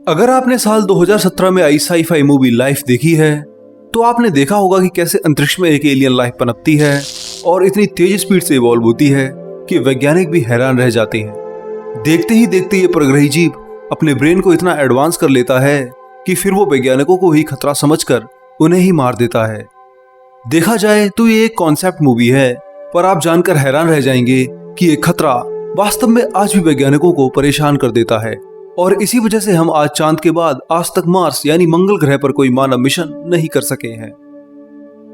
अगर आपने साल 2017 में आई साई-फाई मूवी लाइफ देखी है तो आपने देखा होगा कि कैसे अंतरिक्ष में एक एलियन लाइफ पनपती है और इतनी तेज स्पीड से इवॉल्व होती है कि वैज्ञानिक भी हैरान रह जाते हैं। देखते ही देखते ये परग्रही जीव अपने ब्रेन को इतना एडवांस कर लेता है कि फिर वो वैज्ञानिकों को ही खतरा समझकर उन्हें ही मार देता है। देखा जाए तो ये एक कॉन्सेप्ट मूवी है, पर आप जानकर हैरान रह जाएंगे कि ये खतरा वास्तव में आज भी वैज्ञानिकों को परेशान कर देता है और इसी वजह से हम आज चांद के बाद आज तक मार्स यानी मंगल ग्रह पर कोई मानव मिशन नहीं कर सके हैं।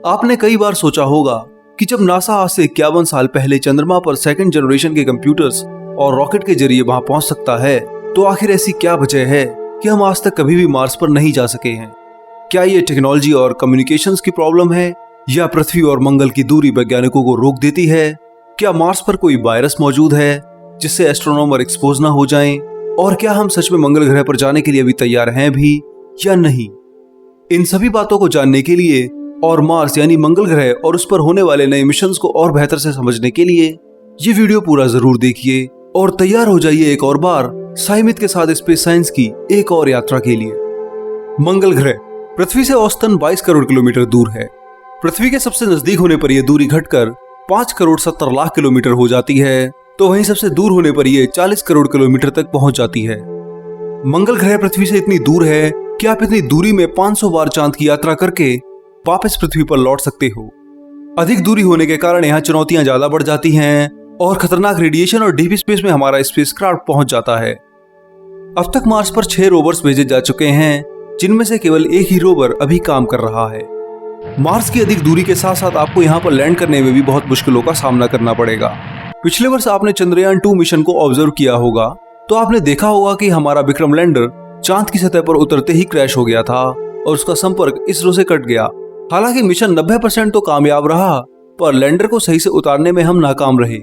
आपने कई बार सोचा होगा कि जब नासा आज से 51 साल पहले चंद्रमा पर सेकंड जनरेशन के कंप्यूटर्स और रॉकेट के जरिए वहां पहुंच सकता है, तो आखिर ऐसी क्या वजह है कि हम आज तक कभी भी मार्स पर नहीं जा सके हैं। क्या ये टेक्नोलॉजी और कम्युनिकेशंस की प्रॉब्लम है या पृथ्वी और मंगल की दूरी वैज्ञानिकों को रोक देती है? क्या मार्स पर कोई वायरस मौजूद है जिससे एस्ट्रोनॉमर एक्सपोज ना हो जाएं? और क्या हम सच में मंगल ग्रह पर जाने के लिए अभी तैयार हैं भी या नहीं? इन सभी बातों को जानने के लिए और मार्स यानी मंगल ग्रह और उस पर होने वाले नए मिशंस को और बेहतर से समझने के लिए ये वीडियो पूरा जरूर देखिए और तैयार हो जाइए एक और बार साइमित के साथ स्पेस साइंस की एक और यात्रा के लिए। मंगल ग्रह पृथ्वी से औसतन 22 करोड़ किलोमीटर दूर है। पृथ्वी के सबसे नजदीक होने पर यह दूरी घटकर 5 करोड़ 70 लाख किलोमीटर हो जाती है, तो वहीं सबसे दूर होने पर यह 40 करोड़ किलोमीटर तक पहुंच जाती है। मंगल ग्रह पृथ्वी से इतनी दूर है कि आप इतनी दूरी में 500 बार चांद की यात्रा करके वापस पृथ्वी पर लौट सकते हो। अधिक दूरी होने के कारण यहाँ चुनौतियां ज्यादा बढ़ जाती हैं और खतरनाक रेडिएशन और डीप स्पेस में हमारा स्पेसक्राफ्ट पहुंच जाता है। अब तक मार्स पर 6 रोवर्स भेजे जा चुके हैं, जिनमें से केवल एक ही रोवर अभी काम कर रहा है। मार्स की अधिक दूरी के साथ साथ आपको यहाँ पर लैंड करने में भी बहुत मुश्किलों का सामना करना पड़ेगा। पिछले वर्ष आपने चंद्रयान 2 मिशन को ऑब्जर्व किया होगा, तो आपने देखा होगा कि हमारा विक्रम लैंडर चांद की सतह पर उतरते ही क्रैश हो गया था और उसका संपर्क इसरो से कट गया। हालांकि मिशन 90% तो कामयाब रहा, पर लैंडर को सही से उतारने में हम नाकाम रहे।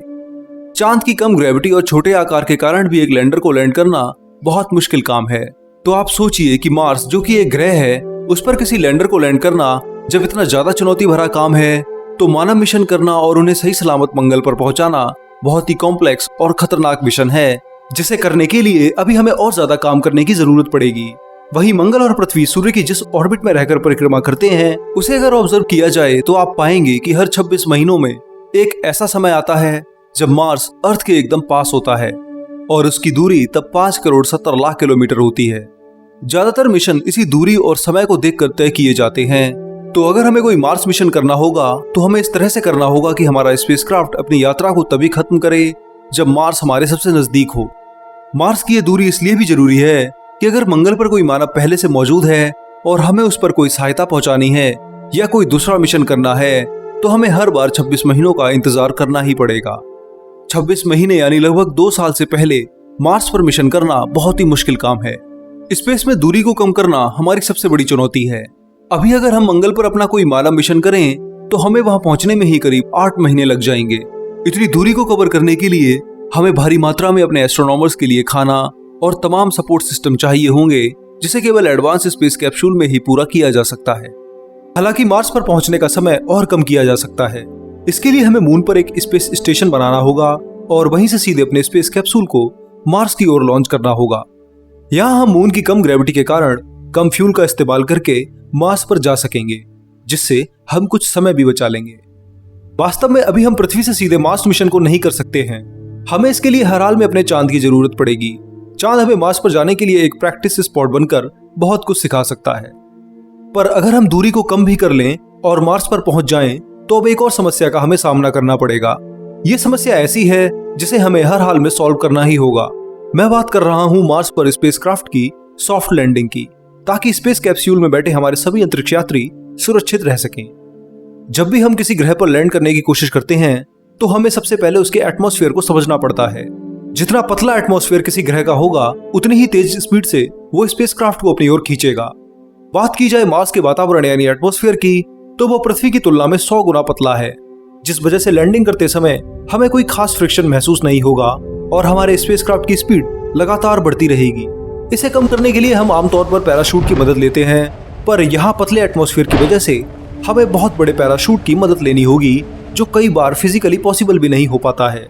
चांद की कम ग्रेविटी और छोटे आकार के कारण भी एक लैंडर को लैंड करना बहुत मुश्किल काम है। तो आप सोचिए कि मार्स, जो कि एक ग्रह है, उस पर किसी लैंडर को लैंड करना जब इतना ज्यादा चुनौती भरा काम है, तो मानव मिशन करना और उन्हें सही सलामत मंगल पर पहुंचाना बहुत ही कॉम्प्लेक्स और खतरनाक मिशन है, जिसे करने के लिए अभी हमें और ज्यादा काम करने की जरूरत पड़ेगी। वहीं मंगल और पृथ्वी सूर्य की जिस ऑर्बिट में रहकर परिक्रमा करते हैं, उसे अगर ऑब्जर्व किया जाए तो आप पाएंगे कि हर 26 महीनों में एक ऐसा समय आता है जब मार्स अर्थ के एकदम पास होता है और उसकी दूरी तब 5 करोड़ 70 लाख किलोमीटर होती है। ज्यादातर मिशन इसी दूरी और समय को देखकर तय किए जाते हैं। तो अगर हमें कोई मार्स मिशन करना होगा तो हमें इस तरह से करना होगा कि हमारा स्पेसक्राफ्ट अपनी यात्रा को तभी खत्म करे जब मार्स हमारे सबसे नजदीक हो। मार्स की यह दूरी इसलिए भी जरूरी है कि अगर मंगल पर कोई मानव पहले से मौजूद है और हमें उस पर कोई सहायता पहुंचानी है या कोई दूसरा मिशन करना है, तो हमें हर बार 26 महीनों का इंतजार करना ही पड़ेगा। 26 महीने यानी लगभग 2 साल से पहले मार्स पर मिशन करना बहुत ही मुश्किल काम है। स्पेस में दूरी को कम करना हमारी सबसे बड़ी चुनौती है। अभी अगर हम मंगल पर अपना कोई मानव मिशन करें तो हमें वहां पहुंचने में ही करीब 8 महीने लग जाएंगे। इतनी दूरी को कवर करने के लिए हमें भारी मात्रा में अपने एस्ट्रोनॉमर्स के लिए खाना और तमाम सपोर्ट सिस्टम चाहिए होंगे, जिसे केवल एडवांस स्पेस कैप्सूल में ही पूरा किया जा सकता है। हालांकि मार्स पर पहुंचने का समय और कम किया जा सकता है। इसके लिए हमें मून पर एक स्पेस स्टेशन बनाना होगा और वहीं से सीधे अपने स्पेस कैप्सूल को मार्स की ओर लॉन्च करना होगा। यहाँ हम मून की कम ग्रेविटी के कारण कम फ्यूल का इस्तेमाल करके मार्स पर जा सकेंगे, जिससे हम कुछ समय भी बचा लेंगे। वास्तव में अभी हम पृथ्वी से सीधे मार्स मिशन को नहीं कर सकते हैं। हमें इसके लिए हर हाल में अपने चांद की जरूरत पड़ेगी। चांद हमें मार्स पर जाने के लिए एक प्रैक्टिस स्पॉट बनकर बहुत कुछ सिखा सकता है। पर अगर हम दूरी को कम भी कर लें और मार्स पर पहुंच जाएं, तो अब एक और समस्या का हमें सामना करना पड़ेगा। ये समस्या ऐसी है जिसे हमें हर हाल में सॉल्व करना ही होगा। मैं बात कर रहा हूँ मार्स पर स्पेसक्राफ्ट की सॉफ्ट लैंडिंग की, ताकि स्पेस कैप्सूल में बैठे हमारे सभी अंतरिक्ष यात्री सुरक्षित रह सकें। जब भी हम किसी ग्रह पर लैंड करने की कोशिश करते हैं, तो हमें सबसे पहले उसके एटमॉस्फेयर को समझना पड़ता है। जितना पतला एटमॉस्फेयर किसी ग्रह का होगा, उतनी ही तेज स्पीड से वो स्पेसक्राफ्ट को अपनी ओर खींचेगा। बात की जाए मार्स के वातावरण यानी एटमॉस्फेयर की, तो वो पृथ्वी की तुलना में 100 गुना पतला है, जिस वजह से लैंडिंग करते समय हमें कोई खास फ्रिक्शन महसूस नहीं होगा और हमारे स्पेसक्राफ्ट की स्पीड लगातार बढ़ती रहेगी। इसे कम करने के लिए हम आमतौर पर पैराशूट की मदद लेते हैं, पर यहाँ पतले एटमॉस्फेयर की वजह से हमें बहुत बड़े पैराशूट की मदद लेनी होगी, जो कई बार फिजिकली पॉसिबल भी नहीं हो पाता है।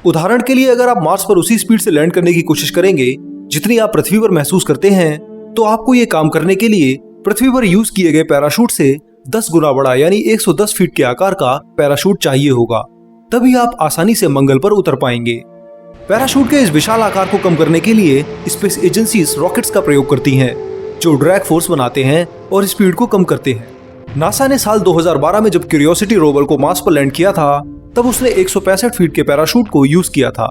उदाहरण के लिए अगर आप मार्स पर उसी स्पीड से लैंड करने की कोशिश करेंगे जितनी आप पृथ्वी पर महसूस करते हैं, तो आपको ये काम करने के लिए पृथ्वी पर यूज किए गए पैराशूट से 10 गुना बड़ा यानी 110 फीट के आकार का पैराशूट चाहिए होगा। तभी आप आसानी से मंगल पर उतर पाएंगे। पैराशूट के इस विशाल आकार को कम करने के लिए स्पेस एजेंसीज रॉकेट्स का प्रयोग करती हैं, जो ड्रैग फोर्स बनाते हैं और स्पीड को कम करते हैं। नासा ने साल 2012 में जब क्यूरियोसिटी रोवर को मार्स पर लैंड किया था, तब उसने 165 फीट के पैराशूट को यूज किया था।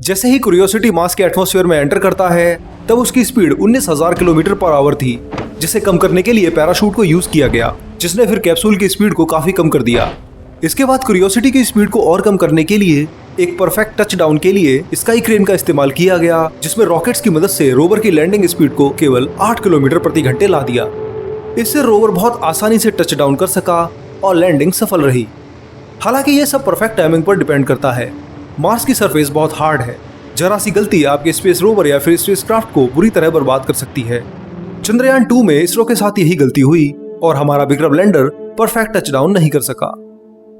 जैसे ही क्यूरियोसिटी मार्स के एटमॉस्फेयर में एंटर करता है, तब उसकी स्पीड 19,000 किलोमीटर पर आवर थी, जिसे कम करने के लिए पैराशूट को यूज किया गया, जिसने फिर कैप्सूल की स्पीड को काफी कम कर दिया। इसके बाद क्यूरियोसिटी की स्पीड को और कम करने के लिए एक परफेक्ट टच डाउन के लिए स्काई क्रेन का इस्तेमाल किया गया, जिसमें रॉकेट्स की मदद से रोवर की लैंडिंग स्पीड को केवल 8 किलोमीटर प्रति घंटे ला दिया। इससे रोवर बहुत आसानी से टच डाउन कर सका और लैंडिंग सफल रही। हालांकि यह सब परफेक्ट टाइमिंग पर डिपेंड करता है। मार्स की सरफेस बहुत हार्ड है। जरा सी गलती आपके स्पेस रोवर या फिर स्पेसक्राफ्ट को बुरी तरह बर्बाद कर सकती है। चंद्रयान 2 में इसरो के साथ यही गलती हुई और हमारा Vikram lander perfect touch down नहीं कर सका।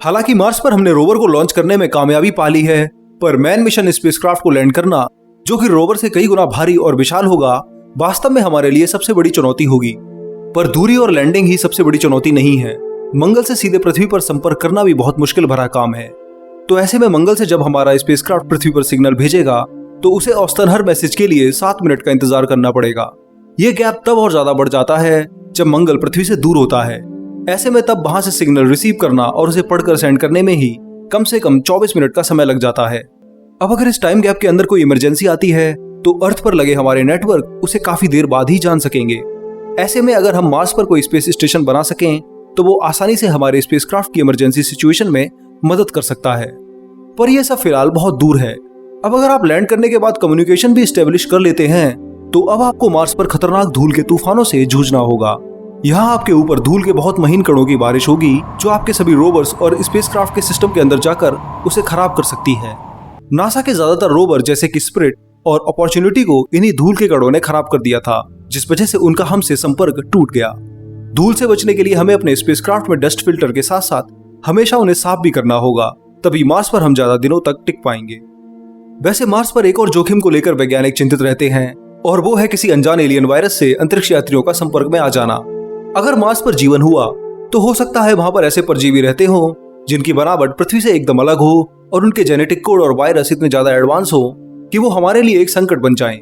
हालांकि मार्स पर हमने रोवर को लॉन्च करने में कामयाबी पा ली है, पर मैन मिशन स्पेसक्राफ्ट को लैंड करना, जो कि रोवर से कई गुना भारी और विशाल होगा, वास्तव में हमारे लिए सबसे बड़ी चुनौती होगी। पर दूरी और लैंडिंग ही सबसे बड़ी चुनौती नहीं है। मंगल से सीधे पृथ्वी पर संपर्क करना भी बहुत मुश्किल भरा काम है। तो ऐसे में मंगल से जब हमारा स्पेसक्राफ्ट पृथ्वी पर सिग्नल भेजेगा, तो उसे औसतन हर मैसेज के लिए 7 मिनट का इंतजार करना पड़ेगा। ये गैप तब और ज्यादा बढ़ जाता है जब मंगल पृथ्वी से दूर होता है। ऐसे में तब वहां से सिग्नल रिसीव करना और उसे पढ़कर सेंड करने में ही कम से कम 24 मिनट का समय लग जाता है। अब अगर इस टाइम गैप के अंदर कोई इमरजेंसी आती है, तो अर्थ पर लगे हमारे नेटवर्क उसे काफी देर बाद ही जान सकेंगे। ऐसे में अगर हम मार्स पर कोई स्पेस स्टेशन बना सकें, तो वो आसानी से हमारे स्पेसक्राफ्ट की इमरजेंसी सिचुएशन में मदद कर सकता है। पर यह सब फिलहाल बहुत दूर है। अब अगर आप लैंड करने के बाद कम्युनिकेशन भी स्टेब्लिश कर लेते हैं, तो अब आपको मार्स पर खतरनाक धूल के तूफानों से जूझना होगा। यहाँ आपके ऊपर धूल के बहुत महीन कणों की बारिश होगी, जो आपके सभी रोवर्स और स्पेसक्राफ्ट के सिस्टम के अंदर जाकर उसे खराब कर सकती है। नासा के ज्यादातर रोवर जैसे कि स्पिरिट और अपॉर्चुनिटी को इन्हीं धूल के कणों ने खराब कर दिया था, जिस वजह से उनका हमसे संपर्क टूट गया। धूल से बचने के लिए हमें अपने स्पेसक्राफ्ट में डस्ट फिल्टर के साथ साथ हमेशा उन्हें साफ भी करना होगा, तभी मार्स पर हम ज्यादा दिनों तक टिक पाएंगे। वैसे मार्स पर एक और जोखिम को लेकर वैज्ञानिक चिंतित रहते हैं, और वो है किसी अनजान एलियन वायरस से अंतरिक्ष यात्रियों का संपर्क में आ जाना। अगर मार्स पर जीवन हुआ, तो हो सकता है वहां पर ऐसे परजीवी रहते हो जिनकी बनावट पृथ्वी से एकदम अलग हो और उनके जेनेटिक कोड और वायरस इतने ज्यादा एडवांस हो कि वो हमारे लिए एक संकट बन जाएं।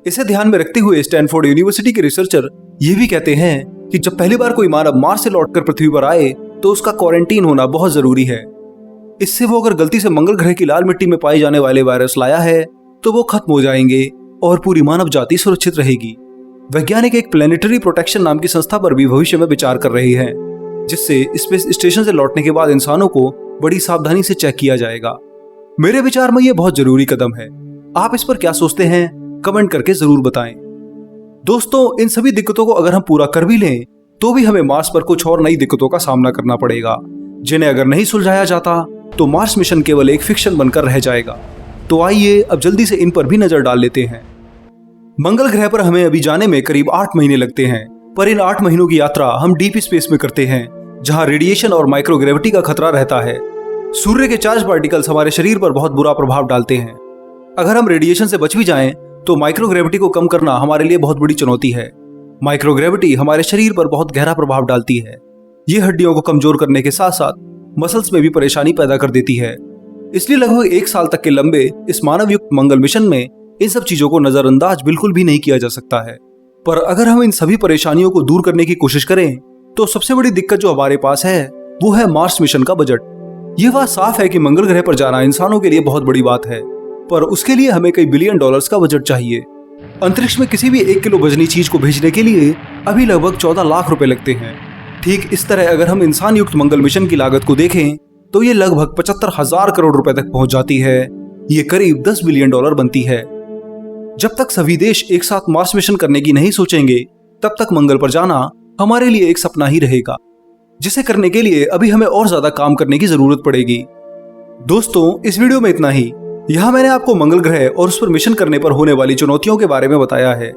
इसे ध्यान में रखते हुए स्टैनफोर्ड यूनिवर्सिटी के रिसर्चर ये भी कहते हैं कि जब पहली बार कोई मानव मार्स से लौटकर पृथ्वी पर आए, तो उसका क्वारंटीन होना बहुत जरूरी है। इससे वो अगर गलती से मंगल ग्रह की लाल मिट्टी में पाए जाने वाले वायरस लाया है, तो वो खत्म हो जाएंगे और पूरी मानव जाति सुरक्षित रहेगी। वैज्ञानिक एक प्लेनेटरी प्रोटेक्शन नाम की संस्था पर भी भविष्य में विचार कर रहे हैं, जिससे स्पेस स्टेशन से लौटने के बाद इंसानों को बड़ी सावधानी से चेक किया जाएगा। मेरे विचार में यह बहुत जरूरी कदम है। आप इस पर क्या सोचते हैं, कमेंट करके जरूर बताएं। दोस्तों, इन सभी दिक्कतों को अगर हम पूरा कर भी लें, तो भी हमें मार्स पर कुछ और नई दिक्कतों का सामना करना पड़ेगा, जिन्हें अगर नहीं सुलझाया जाता तो मार्स मिशन केवल एक फिक्शन बनकर रह जाएगा। तो आइए अब जल्दी से इन पर भी नजर डाल लेते हैं। मंगल ग्रह पर हमें अभी जाने में करीब 8 महीने लगते हैं, पर इन 8 महीनों की यात्रा हम डीप स्पेस में करते हैं, जहां रेडिएशन और माइक्रोग्रेविटी का खतरा रहता है। सूर्य के चार्ज पार्टिकल्स हमारे शरीर पर बहुत बुरा प्रभाव डालते हैं। अगर हम रेडिएशन से बच भी जाएं, तो माइक्रोग्रेविटी को कम करना हमारे लिए बहुत बड़ी चुनौती है। माइक्रोग्रेविटी हमारे शरीर पर बहुत गहरा प्रभाव डालती है। ये हड्डियों को कमजोर करने के साथ साथ मसल्स में भी परेशानी पैदा कर देती है। इसलिए लगभग 1 साल तक के लंबे इस मानव युक्त मंगल मिशन में इन सब चीजों को नजरअंदाज बिल्कुल भी नहीं किया जा सकता है। पर अगर हम इन सभी परेशानियों को दूर करने की कोशिश करें, तो सबसे बड़ी दिक्कत जो हमारे पास है, वो है मार्स मिशन का बजट। ये बात साफ है कि मंगल ग्रह पर जाना इंसानों के लिए बहुत बड़ी बात है, पर उसके लिए हमें कई बिलियन डॉलर्स का बजट चाहिए। अंतरिक्ष में किसी भी 1 किलो वजनी चीज को भेजने के लिए अभी लगभग 14 लाख रुपए लगते हैं। ठीक इस तरह अगर हम इंसान युक्त मंगल मिशन की लागत को देखें, तो ये लगभग 75,000 करोड़ रुपए तक पहुंच जाती है। ये करीब 10 बिलियन डॉलर बनती है। जब तक सभी देश एक साथ मार्स मिशन करने की नहीं सोचेंगे, तब तक मंगल पर जाना हमारे लिए एक सपना ही रहेगा, जिसे करने के लिए अभी हमें और ज्यादा काम करने की जरूरत पड़ेगी। दोस्तों, इस वीडियो में इतना ही। यहाँ मैंने आपको मंगल ग्रह और उस पर मिशन करने पर होने वाली चुनौतियों के बारे में बताया है।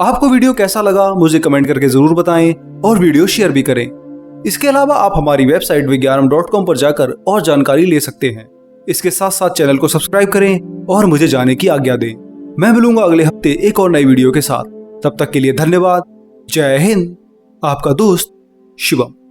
आपको वीडियो कैसा लगा मुझे कमेंट करके जरूर बताएं और वीडियो शेयर भी करें। इसके अलावा आप हमारी वेबसाइट विज्ञानम.com पर जाकर और जानकारी ले सकते हैं। इसके साथ साथ चैनल को सब्सक्राइब करें और मुझे जाने की आज्ञा दें। मैं मिलूंगा अगले हफ्ते एक और नई वीडियो के साथ। तब तक के लिए धन्यवाद। जय हिंद, आपका दोस्त शिवम।